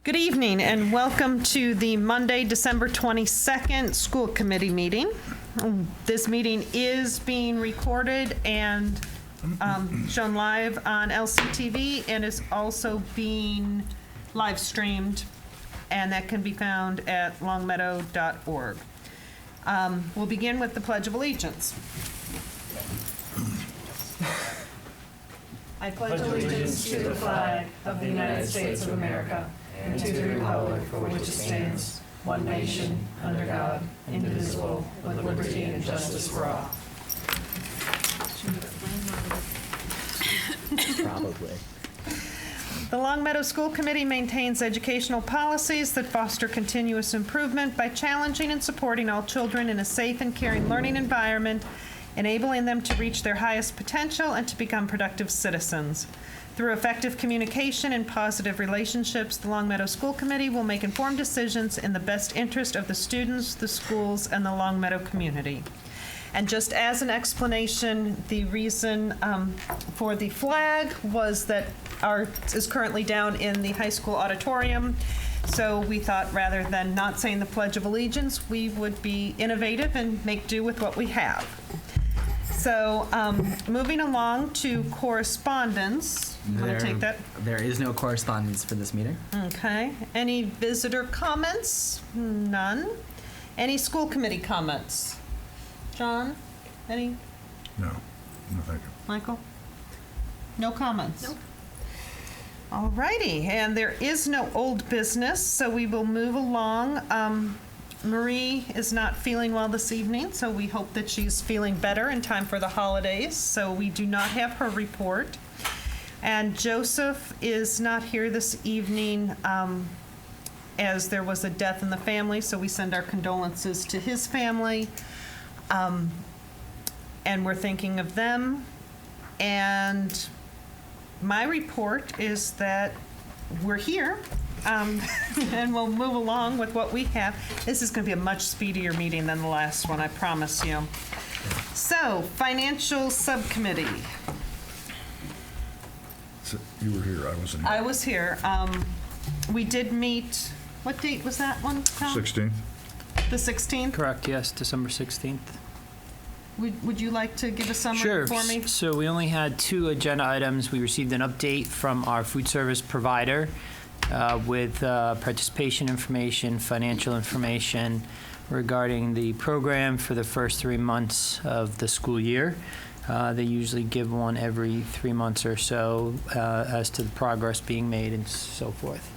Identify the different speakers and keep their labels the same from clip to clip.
Speaker 1: Good evening and welcome to the Monday, December 22nd school committee meeting. This meeting is being recorded and shown live on LCTV and is also being live streamed, and that can be found at longmeadow.org. We'll begin with the Pledge of Allegiance. I pledge allegiance to the flag of the United States of America and to the republic for which it stands, one nation, under God, indivisible, with liberty and justice for all.
Speaker 2: Probably.
Speaker 1: The Long Meadow School Committee maintains educational policies that foster continuous improvement by challenging and supporting all children in a safe and caring learning environment, enabling them to reach their highest potential and to become productive citizens. Through effective communication and positive relationships, the Long Meadow School Committee will make informed decisions in the best interest of the students, the schools, and the Long Meadow community. And just as an explanation, the reason for the flag was that ours is currently down in the high school auditorium. So we thought rather than not saying the Pledge of Allegiance, we would be innovative and make do with what we have. So moving along to correspondence. You want to take that?
Speaker 2: There is no correspondence for this meeting.
Speaker 1: Okay. Any visitor comments? None. Any school committee comments? John? Any?
Speaker 3: No, thank you.
Speaker 1: Michael? No comments? Nope. All righty. And there is no old business, so we will move along. Marie is not feeling well this evening, so we hope that she's feeling better in time for the holidays. So we do not have her report. And Joseph is not here this evening as there was a death in the family, so we send our condolences to his family. And we're thinking of them. And my report is that we're here. And we'll move along with what we have. This is going to be a much speedier meeting than the last one, I promise you. So, Financial Subcommittee.
Speaker 3: So you were here, I wasn't here.
Speaker 1: I was here. We did meet, what date was that one, Tom?
Speaker 3: 16th?
Speaker 1: The 16th?
Speaker 4: Correct, yes, December 16th.
Speaker 1: Would you like to give a summary for me?
Speaker 4: So we only had 2 agenda items. We received an update from our food service provider with participation information, financial information regarding the program for the first 3 months of the school year. They usually give one every 3 months or so as to the progress being made and so forth.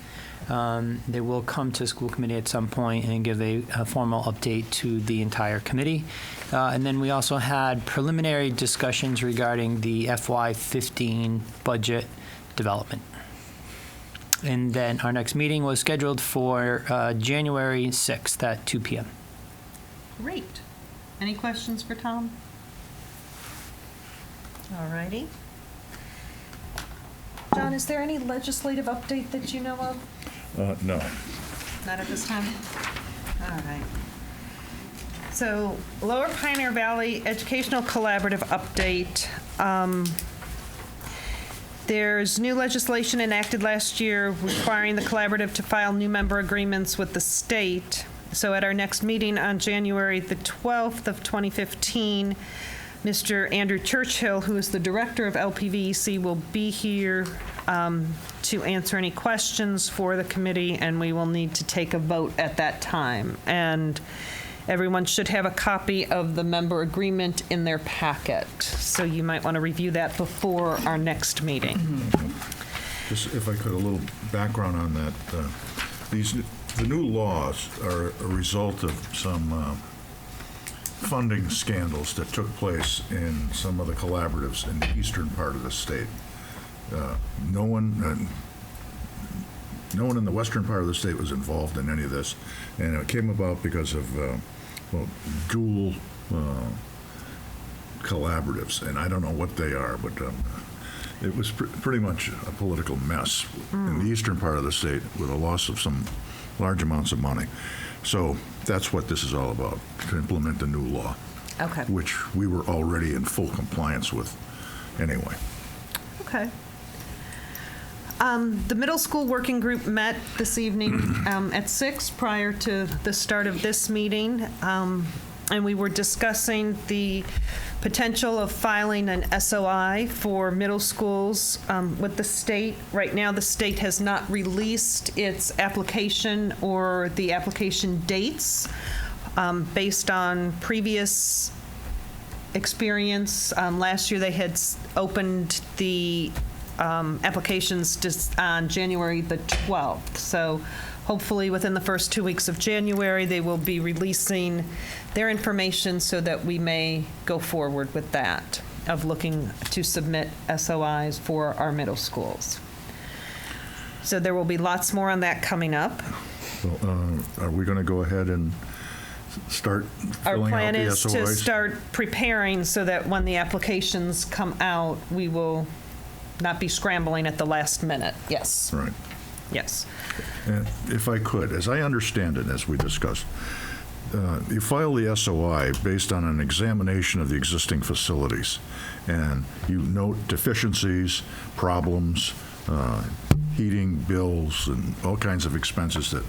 Speaker 4: They will come to school committee at some point and give a formal update to the entire committee. And then we also had preliminary discussions regarding the FY15 budget development. And then our next meeting was scheduled for January 6th at 2 p.m.
Speaker 1: Great. Any questions for Tom? All righty. John, is there any legislative update that you know of?
Speaker 3: No.
Speaker 1: Not at this time? All right. So, Lower Pioneer Valley Educational Collaborative update. There's new legislation enacted last year requiring the collaborative to file new member agreements with the state. So at our next meeting on January the 12th of 2015, Mr. Andrew Churchill, who is the director of LPVEC, will be here to answer any questions for the committee, and we will need to take a vote at that time. And everyone should have a copy of the member agreement in their packet, so you might want to review that before our next meeting.
Speaker 3: Just if I could, a little background on that. The new laws are a result of some funding scandals that took place in some of the collaboratives in the eastern part of the state. No one in the western part of the state was involved in any of this, and it came about because of dual collaboratives, and I don't know what they are, but it was pretty much a political mess in the eastern part of the state with a loss of some large amounts of money. So that's what this is all about, to implement the new law.
Speaker 1: Okay.
Speaker 3: Which we were already in full compliance with anyway.
Speaker 1: Okay. The middle school working group met this evening at 6 prior to the start of this meeting, and we were discussing the potential of filing an SOI for middle schools with the state. Right now, the state has not released its application or the application dates based on previous experience. Last year, they had opened the applications just on January the 12th. So hopefully within the first 2 weeks of January, they will be releasing their information so that we may go forward with that, of looking to submit SOIs for our middle schools. So there will be lots more on that coming up.
Speaker 3: Well, are we going to go ahead and start
Speaker 1: Our
Speaker 3: filling out
Speaker 1: plan
Speaker 3: the
Speaker 1: is to
Speaker 3: SOIs?
Speaker 1: start preparing so that when the applications come out, we will not be scrambling at the last minute. Yes,
Speaker 3: Right.
Speaker 1: yes.
Speaker 3: And if I could, as I understand it, as we discussed, you file the SOI based on an examination of the existing facilities, and you note deficiencies, problems, heating bills, and all kinds of expenses that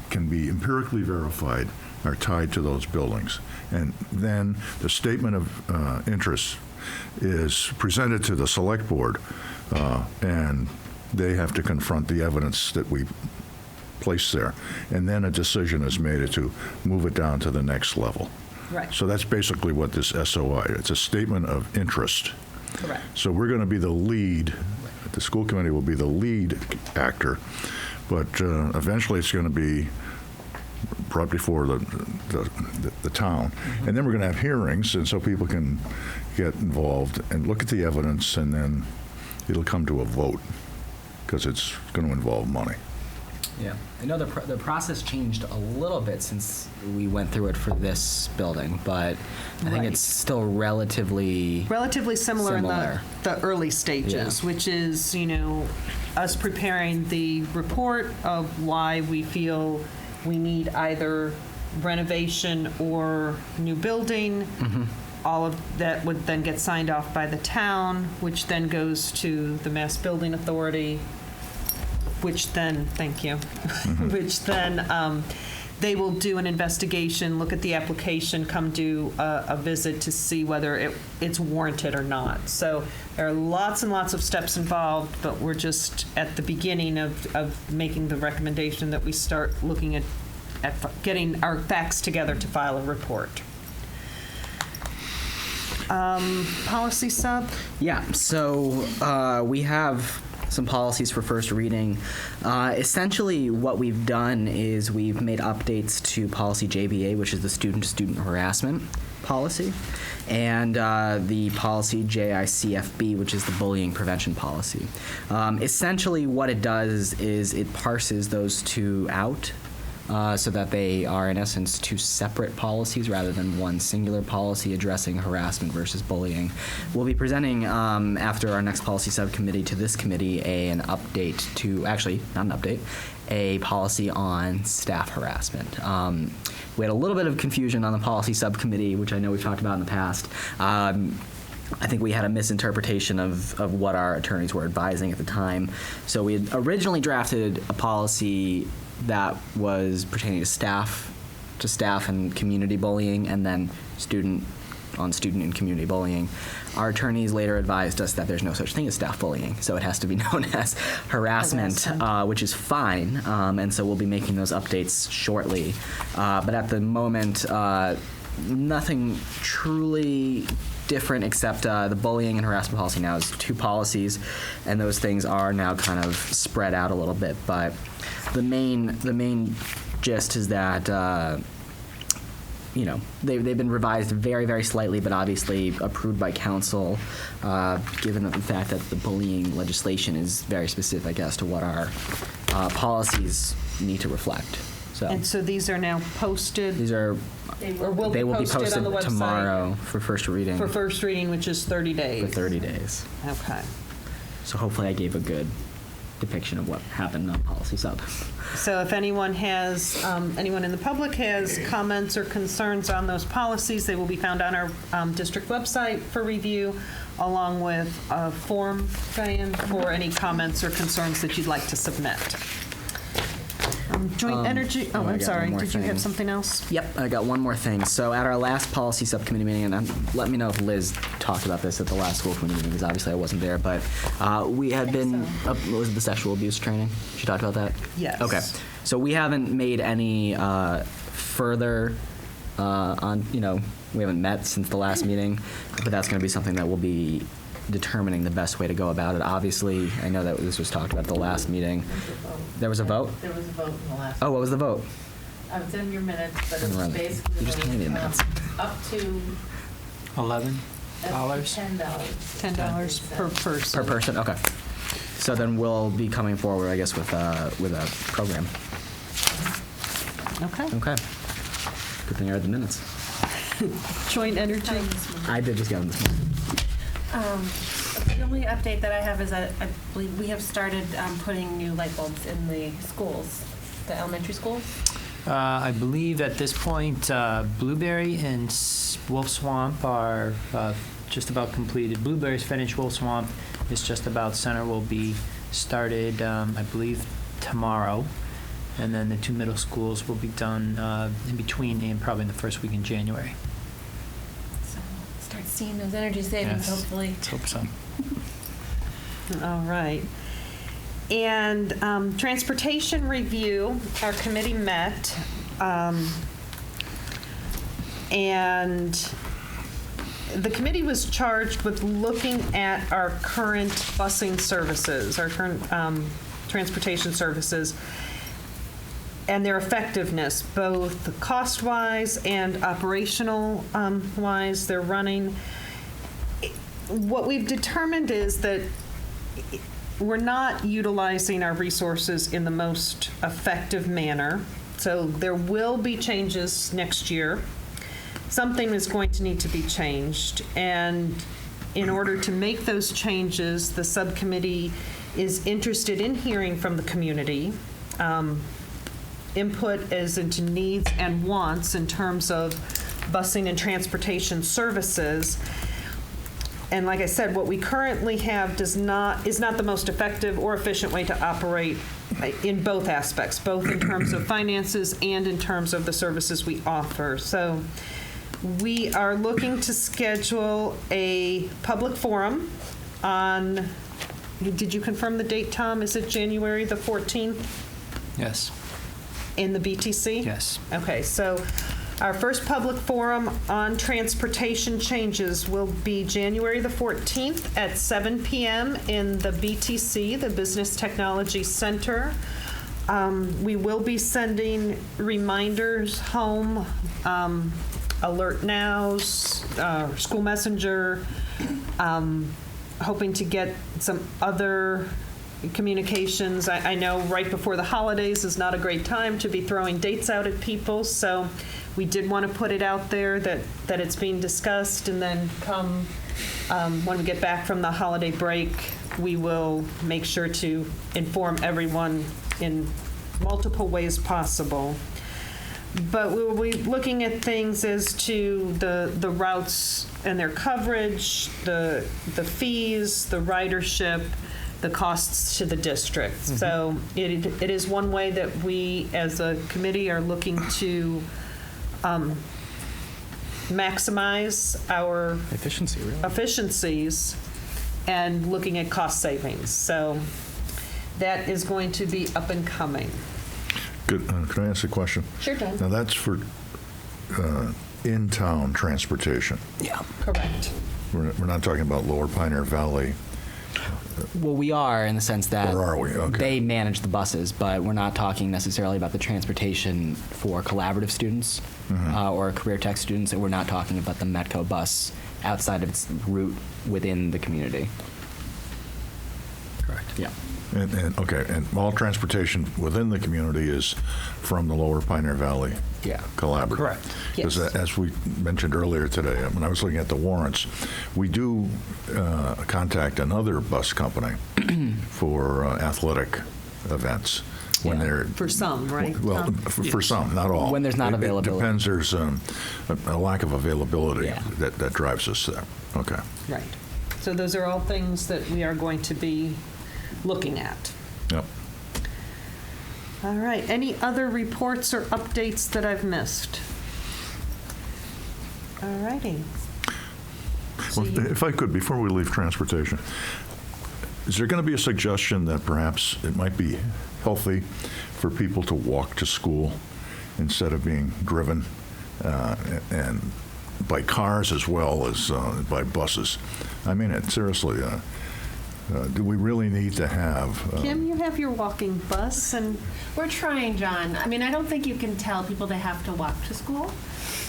Speaker 3: can be empirically verified are tied to those buildings. And then the statement of interest is presented to the select board, and they have to confront the evidence that we place there. And then a decision is made to move it down to the next level.
Speaker 1: Right.
Speaker 3: So that's basically what this SOI, it's a statement of interest.
Speaker 1: Correct.
Speaker 3: So we're going to be the lead, the school committee will be the lead actor, but eventually it's going to be brought before the town.
Speaker 1: Mm-hmm.
Speaker 3: And then we're going to have hearings, and so people can get involved and look at the evidence, and then it'll come to a vote, because it's going to involve money.
Speaker 2: Yeah. I know the process changed a little bit since we went through it for this building, but I think
Speaker 1: Right.
Speaker 2: it's still relatively
Speaker 1: Similar in
Speaker 2: Similar.
Speaker 1: the early stages,
Speaker 2: Yeah.
Speaker 1: which is, us preparing the report of why we feel we need either renovation or new building. All of that would then get signed off by the town, which then goes to the Mass Building Authority, which then, thank you, which then they will do an investigation, look at the application, come do a visit to see whether it's warranted or not. So there are lots and lots of steps involved, but we're just at the beginning of making the recommendation that we start looking at getting our facts together to file a report. Policy sub?
Speaker 2: Yeah, so we have some policies for first reading. Essentially, what we've done is we've made updates to policy JBA, which is the student-to-student harassment policy, and the policy JICFB, which is the bullying prevention policy. Essentially, what it does is it parses those two out, so that they are, in essence, two separate policies rather than one singular policy addressing harassment versus bullying. We'll be presenting, after our next policy subcommittee, to this committee an update to, actually, not an update, a policy on staff harassment. We had a little bit of confusion on the policy subcommittee, which I know we've talked about in the past. I think we had a misinterpretation of what our attorneys were advising at the time. So we had originally drafted a policy that was pertaining to staff and community bullying, and then student and community bullying. Our attorneys later advised us that there's no such thing as staff bullying, so it has to be known as harassment. Which is fine, and so we'll be making those updates shortly. But at the moment, nothing truly different except the bullying and harassment policy now is two policies, and those things are now kind of spread out a little bit. But the main gist is that they've been revised very, very slightly, but obviously approved by council, given the fact that the bullying legislation is very specific as to what our policies need to reflect. So
Speaker 1: And so these are now posted?
Speaker 2: these are
Speaker 1: Or will
Speaker 2: they will be posted
Speaker 1: on the website
Speaker 2: tomorrow for first reading
Speaker 1: for first reading, which is 30 days.
Speaker 2: for 30 days.
Speaker 1: Okay.
Speaker 2: So hopefully I gave a good depiction of what happened on policy sub.
Speaker 1: So if anyone in the public has comments or concerns on those policies, they will be found on our district website for review. along with a form, Diane, for any comments or concerns that you'd like to submit. Joint energy,
Speaker 2: I
Speaker 1: I'm
Speaker 2: got
Speaker 1: sorry,
Speaker 2: one more
Speaker 1: did you have
Speaker 2: thing.
Speaker 1: something else?
Speaker 2: Yep, I got one more thing. So at our last policy subcommittee meeting, and let me know if Liz talked about this at the last school committee meeting, because obviously I wasn't there, but we had been, what was it, the sexual abuse training? She talked about that?
Speaker 1: Yes.
Speaker 2: Okay. So we haven't made any further on, we haven't met since the last meeting, but that's going to be something that we'll be determining the best way to go about it. Obviously, I know that this was talked about at the last meeting. There was a vote?
Speaker 5: There was a vote in the last.
Speaker 2: Oh, what was the vote?
Speaker 5: It's in your minutes, but
Speaker 2: Didn't run
Speaker 5: it's
Speaker 2: it.
Speaker 5: basically.
Speaker 2: You just handed me the minutes.
Speaker 5: Up to.
Speaker 4: $11?
Speaker 1: $10 per person.
Speaker 2: Per person? Okay. So then we'll be coming forward, I guess, with a program.
Speaker 1: Okay.
Speaker 2: Okay. Good thing I read the minutes.
Speaker 1: Joint energy.
Speaker 2: I did just get them this morning.
Speaker 6: The only update that I have is that I believe we have started putting new light bulbs in the schools, the elementary schools.
Speaker 4: I believe at this point, Blueberry and Wolf Swamp are just about completed. Blueberry's finished, Wolf Swamp is just about. Center will be started, I believe, tomorrow. And then the 2 middle schools will be done in between and probably in the first week in January.
Speaker 6: So start seeing those energy savings,
Speaker 4: Yes.
Speaker 6: hopefully.
Speaker 4: Let's hope so.
Speaker 1: All right. And transportation review, our committee met, and the committee was charged with looking at our current busing services, our current transportation services, and their effectiveness, both cost-wise and operational-wise. They're running. What we've determined is that we're not utilizing our resources in the most effective manner. So there will be changes next year. Something is going to need to be changed. And in order to make those changes, the subcommittee is interested in hearing from the community. Input as into needs and wants in terms of busing and transportation services. And like I said, what we currently have is not the most effective or efficient way to operate in both aspects, both in terms of finances and in terms of the services we offer. So we are looking to schedule a public forum on, did you confirm the date, Tom? Is it January the 14th
Speaker 4: Yes.
Speaker 1: in the BTC?
Speaker 4: Yes.
Speaker 1: Okay, so our first public forum on transportation changes will be January the 14th at 7 p.m. in the BTC, the Business Technology Center. We will be sending reminders home, alert nows, school messenger, hoping to get some other communications. I know right before the holidays is not a great time to be throwing dates out at people, so we did want to put it out there that it's being discussed, and then come when we get back from the holiday break, we will make sure to inform everyone in multiple ways possible. But we will be looking at things as to the routes and their coverage, the fees, the ridership, the costs to the district.
Speaker 2: Mm-hmm.
Speaker 1: So it is one way that we, as a committee, are looking to maximize our
Speaker 2: Efficiency, really.
Speaker 1: efficiencies and looking at cost savings. So that is going to be up and coming.
Speaker 3: Good. Can I ask a question?
Speaker 1: Sure, John.
Speaker 3: Now, that's for in-town transportation.
Speaker 2: Yeah.
Speaker 1: Correct.
Speaker 3: We're not talking about Lower Pioneer Valley.
Speaker 2: Well, we are in the sense that
Speaker 3: Or are we? Okay.
Speaker 2: they manage the buses, but we're not talking necessarily about the transportation for collaborative students or career tech students, and we're not talking about the Metco bus outside of its route within the community.
Speaker 4: Correct.
Speaker 2: Yeah.
Speaker 3: And all transportation within the community is from the Lower Pioneer Valley
Speaker 2: Yeah.
Speaker 3: Collaborative.
Speaker 4: Correct.
Speaker 3: Because
Speaker 1: Yes.
Speaker 3: as we mentioned earlier today, when I was looking at the warrants, we do contact another bus company for athletic events when
Speaker 2: Yeah.
Speaker 3: they're.
Speaker 1: For some, right?
Speaker 3: Well, for some, not all.
Speaker 2: When there's not
Speaker 3: It
Speaker 2: availability.
Speaker 3: depends, there's a lack of availability
Speaker 2: Yeah.
Speaker 3: that drives us there. Okay.
Speaker 1: Right. So those are all things that we are going to be looking at.
Speaker 3: Yep.
Speaker 1: All right, any other reports or updates that I've missed? All righty.
Speaker 3: Well, if I could, before we leave transportation, is there going to be a suggestion that perhaps it might be healthy for people to walk to school instead of being driven, and by cars as well as by buses? I mean it, seriously. Do we really need to have...
Speaker 1: Kim, you have your walking bus, and
Speaker 6: We're trying, John. I mean, I don't think you can tell people they have to walk to school.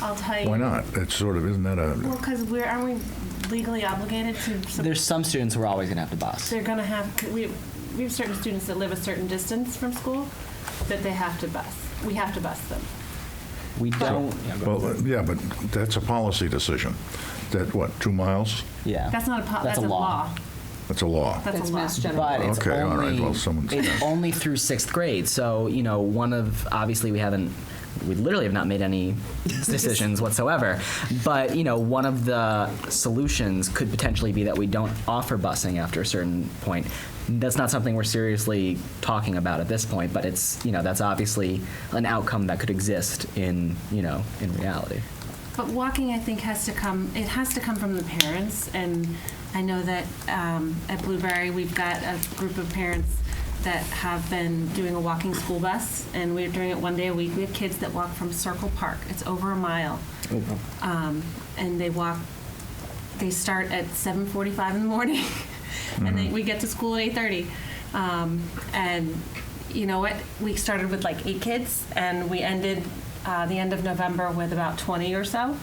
Speaker 6: I'll tell you.
Speaker 3: Why not? It's sort of, isn't that a...
Speaker 6: Well, because aren't we legally obligated to?
Speaker 2: There's some students who are always going to have to bus.
Speaker 6: They're going to have, we have certain students that live a certain distance from school that they have to bus. We have to bus them.
Speaker 2: We don't.
Speaker 3: Well, yeah, but that's a policy decision. That, what, 2 miles?
Speaker 2: Yeah.
Speaker 6: That's not that's a law.
Speaker 3: That's a law.
Speaker 6: That's
Speaker 1: That's
Speaker 6: a law.
Speaker 1: Mass General.
Speaker 2: But it's
Speaker 3: Okay, all
Speaker 2: only,
Speaker 3: right, well, someone's-
Speaker 2: it's only through 6th grade. So, obviously we literally have not made any decisions whatsoever. But, one of the solutions could potentially be that we don't offer busing after a certain point. That's not something we're seriously talking about at this point, but it's, that's obviously an outcome that could exist in reality.
Speaker 6: But walking, I think, has to come from the parents. And I know that at Blueberry, we've got a group of parents that have been doing a walking school bus, and we're doing it 1 day a week. We have kids that walk from Circle Park. It's over a mile. And they start at 7:45 in the morning, and we get to school at 8:30. And you know what? We started with like 8 kids, and we ended the end of November with about 20 or so.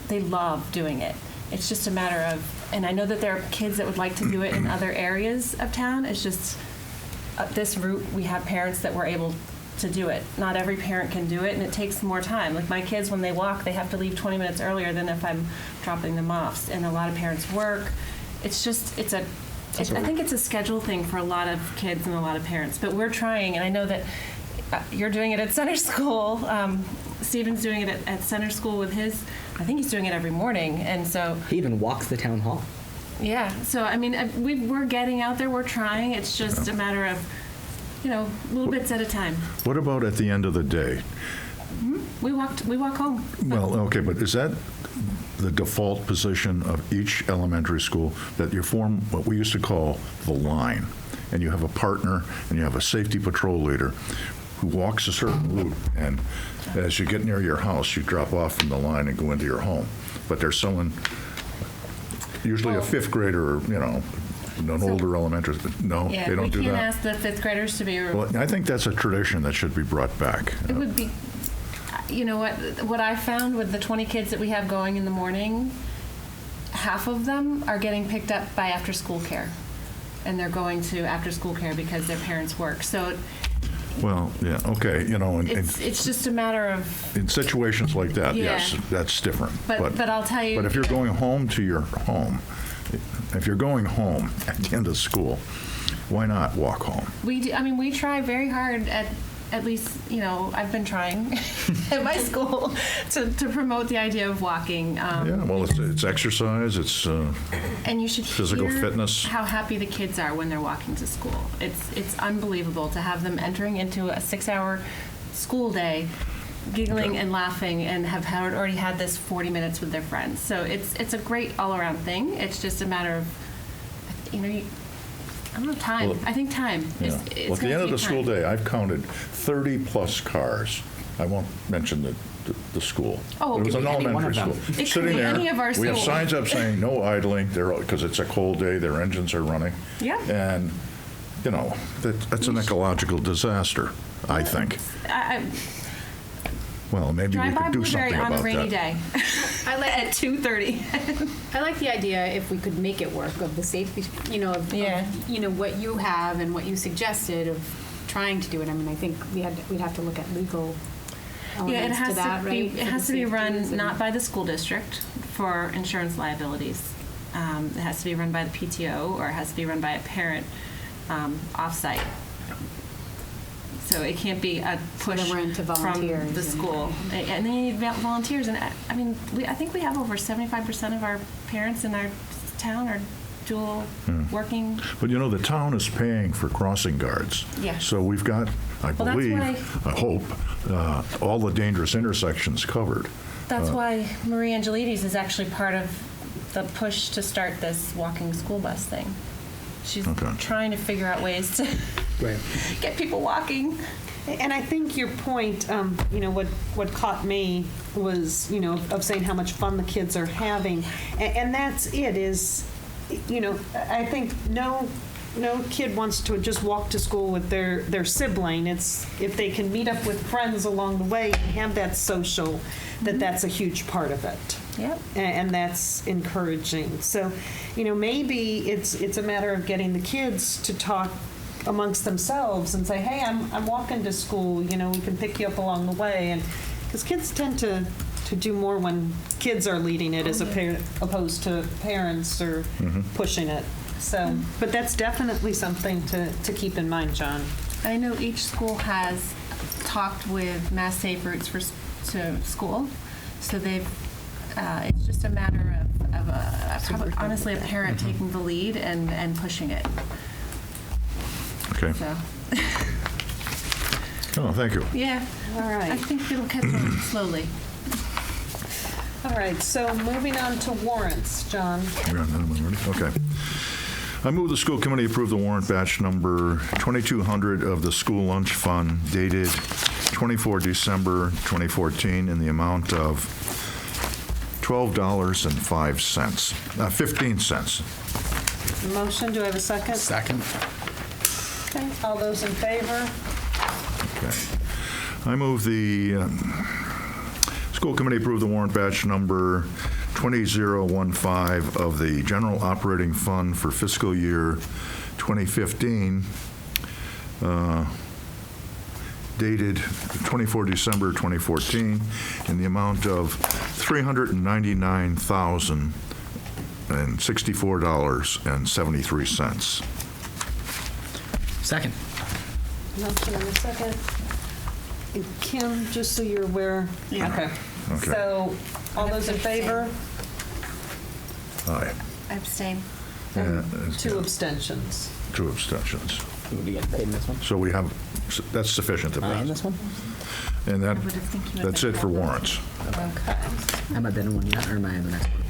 Speaker 6: They love doing it. It's just a matter of, and I know that there are kids that would like to do it in other areas of town. It's just this route, we have parents that were able to do it. Not every parent can do it, and it takes more time. Like my kids, when they walk, they have to leave 20 minutes earlier than if I'm dropping them off. And a lot of parents work. It's just, I think it's a schedule thing for a lot of kids and a lot of parents. But we're trying, and I know that you're doing it at Center School. Stephen's doing it at Center School with his. I think he's doing it every morning, and so.
Speaker 2: He even walks the town hall.
Speaker 6: Yeah. So I mean, we're getting out there. We're trying. It's just a matter of, little bits at a time.
Speaker 3: What about at the end of the day?
Speaker 6: We walk home.
Speaker 3: Well, okay, but is that the default position of each elementary school, that you form what we used to call the line, and you have a partner and you have a safety patrol leader who walks a certain route, and as you get near your house, you drop off from the line and go into your home. But there's someone, usually a 5th grader, or, an older elementary, no,
Speaker 6: Yeah,
Speaker 3: they don't do
Speaker 6: we can't
Speaker 3: that.
Speaker 6: ask the 5th graders to be.
Speaker 3: Well, I think that's a tradition that should be brought back.
Speaker 6: It would be, what I found with the 20 kids that we have going in the morning, half of them are getting picked up by after-school care, and they're going to after-school care because their parents work. So
Speaker 3: Well, yeah, okay,
Speaker 6: it's just a matter of.
Speaker 3: in situations like that,
Speaker 6: Yeah.
Speaker 3: yes, that's different.
Speaker 6: But I'll tell you.
Speaker 3: But if you're going home to your home, if you're going home at the end of school, why not walk home?
Speaker 6: We try very hard at least, I've been trying at my school to promote the idea of walking.
Speaker 3: Yeah, well, it's exercise, it's
Speaker 6: And you should
Speaker 3: physical
Speaker 6: hear
Speaker 3: fitness.
Speaker 6: how happy the kids are when they're walking to school. It's unbelievable to have them entering into a 6-hour school day, giggling
Speaker 3: Okay.
Speaker 6: and laughing, and have already had this 40 minutes with their friends. So it's a great all-around thing. It's just a matter of, I don't know, time.
Speaker 3: Well,
Speaker 6: I think time.
Speaker 3: Yeah.
Speaker 6: It's
Speaker 3: Well, at the
Speaker 6: gonna
Speaker 3: end of
Speaker 6: take
Speaker 3: the school
Speaker 6: time.
Speaker 3: day, I've counted 30-plus cars. I won't mention the school.
Speaker 6: Oh,
Speaker 3: It was
Speaker 6: it
Speaker 3: an
Speaker 6: could be
Speaker 2: any one
Speaker 3: elementary
Speaker 2: of them.
Speaker 3: school.
Speaker 6: It could
Speaker 3: Sitting
Speaker 6: be
Speaker 3: there,
Speaker 6: any of our
Speaker 3: we have
Speaker 6: schools.
Speaker 3: signs up saying no idling, because it's a cold day, their engines are running.
Speaker 6: Yeah.
Speaker 3: And, that's an ecological disaster, I think.
Speaker 6: I
Speaker 3: Well, maybe we
Speaker 6: drive by
Speaker 3: could do
Speaker 6: Blueberry
Speaker 3: something
Speaker 6: on a
Speaker 3: about
Speaker 6: rainy
Speaker 3: that.
Speaker 6: day
Speaker 5: I like
Speaker 6: at 2:30.
Speaker 7: I like the idea if we could make it work of the safety,
Speaker 6: Yeah.
Speaker 7: what you have and what you suggested of trying to do it. I mean, I think we'd have to look at legal
Speaker 6: Yeah,
Speaker 7: elements to that, right?
Speaker 6: It
Speaker 7: for
Speaker 6: has
Speaker 7: the
Speaker 6: to be
Speaker 7: safeties
Speaker 6: run
Speaker 7: and-
Speaker 6: not by the school district for insurance liabilities. It has to be run by the PTO, or it has to be run by a parent off-site. So it can't be a push
Speaker 7: then we're into
Speaker 6: from
Speaker 7: volunteers
Speaker 6: the
Speaker 7: and-
Speaker 6: school. And they need volunteers. And I think we have over 75% of our parents in our town are dual working.
Speaker 3: But you know, the town is paying for crossing guards.
Speaker 6: Yeah.
Speaker 3: So we've got, I
Speaker 6: Well, that's
Speaker 3: believe,
Speaker 6: why-
Speaker 3: I hope, all the dangerous intersections covered.
Speaker 6: That's why Marie Angelides is actually part of the push to start this walking school bus thing. She's
Speaker 3: Okay.
Speaker 6: trying to figure out ways to
Speaker 2: Right.
Speaker 6: get people walking.
Speaker 1: And I think your point, what caught me was, of saying how much fun the kids are having. And that's it, is, I think no kid wants to just walk to school with their sibling. It's if they can meet up with friends along the way and have that social, that's a huge part of it.
Speaker 6: Yep.
Speaker 1: And that's encouraging. So, maybe it's a matter of getting the kids to talk amongst themselves and say, hey, I'm walking to school, we can pick you up along the way. And because kids tend to do more when kids are leading it as opposed to parents or pushing it. So, but that's definitely something to keep in mind, John.
Speaker 6: I know each school has talked with Mass Safe Routes to school, so they've. It's just a matter of honestly a parent taking the lead and pushing it.
Speaker 3: Okay.
Speaker 6: So
Speaker 3: Oh, thank you.
Speaker 6: yeah,
Speaker 1: All
Speaker 6: I
Speaker 1: right.
Speaker 6: think it'll catch on slowly.
Speaker 1: All right. So moving on to warrants, John.
Speaker 3: You're on that one already? Okay. I move the school committee approve the warrant batch number 2200 of the school lunch fund dated 24 December 2014 in the amount of $12.05, 15 cents.
Speaker 1: Motion. Do I have a second?
Speaker 2: Second.
Speaker 1: Okay. All those in favor?
Speaker 3: Okay. I move the school committee approve the warrant batch number 20015 of the general operating fund for fiscal year 2015, dated 24 December 2014, in the amount of $399,064.73.
Speaker 2: Second.
Speaker 1: Motion and a second. And Kim, just so you're aware.
Speaker 6: Yeah.
Speaker 1: Okay.
Speaker 3: Okay.
Speaker 1: So, all those in favor?
Speaker 3: Aye.
Speaker 6: Abstain.
Speaker 1: Two abstentions.
Speaker 3: Two abstentions.
Speaker 2: Who would you get paid in this one?
Speaker 3: So we have, that's sufficient to
Speaker 2: In
Speaker 3: pass.
Speaker 2: this one?
Speaker 3: And
Speaker 6: I would have think you would
Speaker 3: that's
Speaker 6: have
Speaker 3: it for
Speaker 6: been-
Speaker 3: warrants.
Speaker 1: Okay.
Speaker 2: Have I been in one yet, or am I in the next one?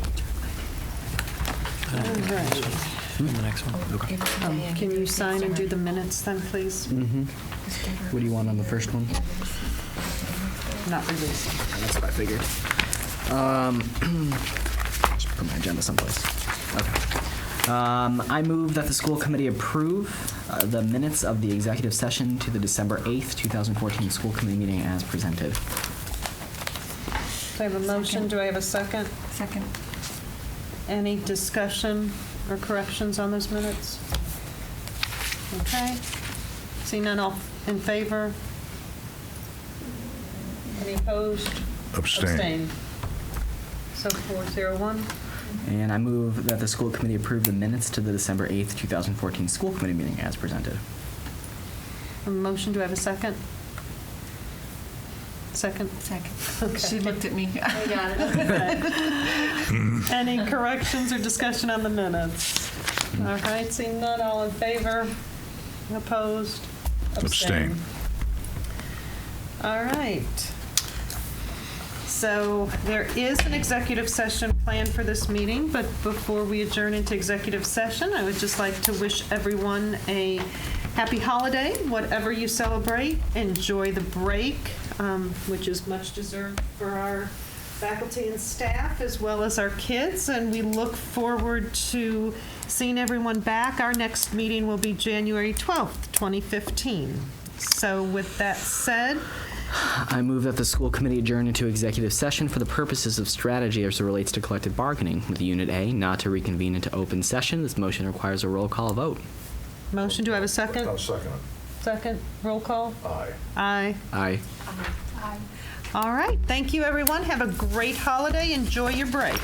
Speaker 1: All right.
Speaker 4: The next one.
Speaker 1: Can you sign and do the minutes then, please?
Speaker 2: What do you want on the first one?
Speaker 1: Not released.
Speaker 2: That's what I figured. Just put my agenda someplace. Okay. I move that the school committee approve the minutes of the executive session to the December 8th, 2014 school committee meeting as presented.
Speaker 1: Do I have a motion? Do I have a second?
Speaker 6: Second.
Speaker 1: Any discussion or corrections on those minutes? Okay. Seeing none, all in favor? Any opposed?
Speaker 3: Abstain.
Speaker 1: So 401.
Speaker 2: And I move that the school committee approve the minutes to the December 8th, 2014 school committee meeting as presented.
Speaker 1: A motion, do I have a second? Second?
Speaker 6: Second.
Speaker 1: Okay.
Speaker 6: She looked at me.
Speaker 5: I got it.
Speaker 1: Any corrections or discussion on the minutes? All right, seeing none, all in favor? Opposed?
Speaker 3: Abstain.
Speaker 1: All right. So there is an executive session planned for this meeting, but before we adjourn into executive session, I would just like to wish everyone a happy holiday, whatever you celebrate. Enjoy the break, which is much deserved for our faculty and staff, as well as our kids, and we look forward to seeing everyone back. Our next meeting will be January 12th, 2015. So with that said,
Speaker 2: I move that the school committee adjourn into executive session for the purposes of strategy as it relates to collective bargaining with Unit A, not to reconvene into open session. This motion requires a roll call vote.
Speaker 1: motion, do I have a second?
Speaker 3: I'll second
Speaker 1: Second, roll call?
Speaker 3: it. Aye.
Speaker 1: Aye.
Speaker 2: Aye.
Speaker 1: All right, thank you, everyone. Have a great holiday. Enjoy your break.